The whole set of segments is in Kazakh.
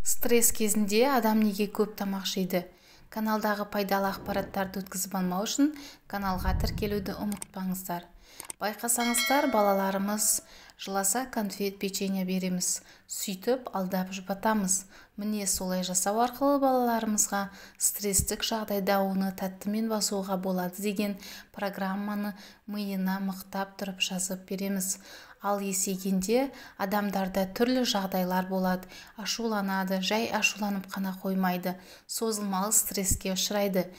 Стресс кезінде адам неге көп тамақ жейді? Каналдағы пайдалы ақпараттарды өткізіп алмау үшін каналға тіркелуді ұмытпаңыздар. Байқасаңыздар, балаларымыз жыласа конфет, печенье береміз. Сөйтіп алдап жұбатамыз. Міне солай жасау арқылы балаларымызға стресстік жағдайда оны тәттімен басуға болады деген программаны миына мықтап тұрып жазып береміз. Ал есейгенде адамдарда түрлі жағдайлар болады. Ашуланады, жай ашуланып қана қоймайды, созылмалы стресске ұшырайды.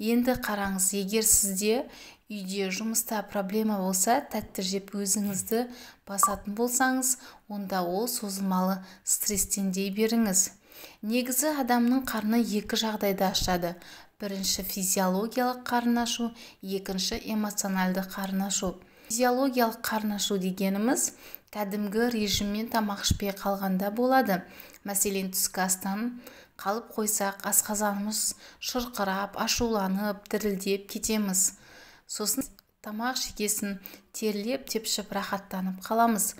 Енді қараңыз, егер сізде үйде, жұмыста проблема болса, тәтті жеп өзіңізді басатын болсаңыз, онда ол созылмалы стресстен дей беріңіз. Негізі адамның қарны екі жағдайда ашады. Бірінші физиологиялық қарын ашу, екінші эмоционалды қарын ашу. Физиологиялық қарын ашу дегеніміз кәдімгі режиммен тамақ ішпей қалғанда болады. Мәселен, түскі астан қалып қойсақ, асқазанымыз шырқырап, ашуланып, дірілдеп кетеміз. Сосын тамақ жегесін терлеп, тепшіп, рахаттанып қаламыз.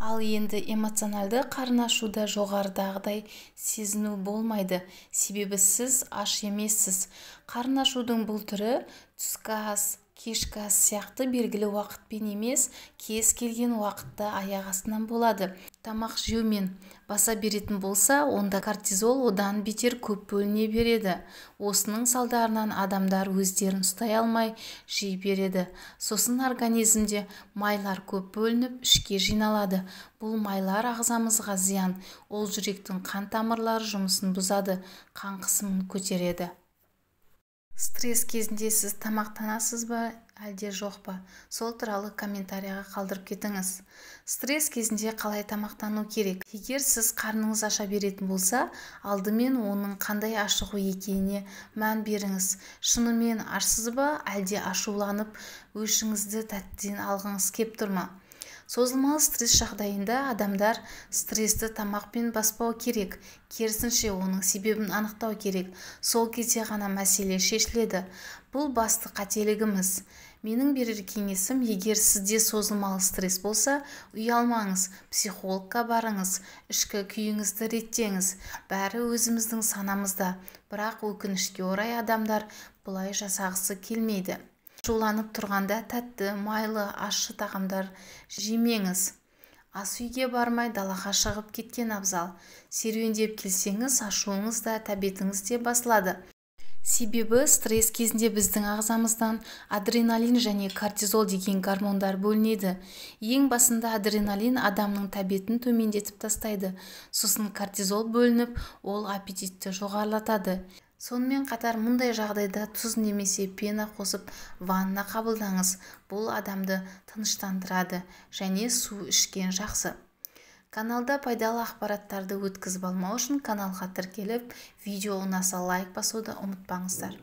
Ал енді эмоционалды қарын ашуда жоғарыдағыдай сезіну болмайды. Себебі сіз аш емессіз. Қарын ашудың бұл түрі түскі ас, кешкі ас сияқты белгілі уақытпен емес, кез келген уақытта аяқ астынан болады. Тамақ жеумен баса беретін болса, онда кортизол одан бетер көп бөліне береді. Осының салдарынан адамдар өздерін ұстай алмай жей береді. Сосын организмде майлар көп бөлініп, ішке жиналады. Бұл майлар ағзамызға зиян. Ол жүректің қан тамырлары жұмысын бұзады, қан қысымын көтереді. Стресс кезінде сіз тамақтанасыз ба, әлде жоқ па? Сол туралы комментарияға қалдырып кетіңіз. Стресс кезінде қалай тамақтану керек? Егер сіз қарныңыз аша беретін болса, алдымен оның қандай ашығу екеніне мән беріңіз. Шынымен ашсыз ба, әлде ашуланып, өшіңізді тәттіден алғыңыз кеп тұр ма? Созылмалы стресс жағдайында адамдар стрессті тамақпен баспау керек. Керісінше оның себебін анықтау керек. Сол кезде ғана мәселе шешіледі. Бұл басты қателігіміз. Менің берер кеңесім, егер сізде созылмалы стресс болса, ұялмаңыз, психологқа барыңыз, ішкі күйіңізді реттеңіз. Бәрі өзіміздің санамызда. Бірақ өкінішке орай адамдар бұлай жасағысы келмейді. Ашуланып тұрғанда тәтті, майлы, ащы тағамдар жемеңіз. Ас үйге бармай далаға шығып кеткен абзал. Серуендеп келсеңіз, ашуыңыз да, тәбетіңіз де басылады. Себебі стресс кезінде біздің ағзамыздан адреналин және кортизол деген гормондар бөлінеді. Ең басында адреналин адамның тәбетін төмендетіп тастайды. Сосын кортизол бөлініп, ол аппетитті жоғарылатады. Сонымен қатар мұндай жағдайда тұз немесе пена қосып ванна қабылдаңыз. Бұл адамды тыныштандырады және су ішкен жақсы. Каналда пайдалы ақпараттарды өткізіп алмау үшін каналға тіркеліп, видео ұнаса лайк басуды ұмытпаңыздар.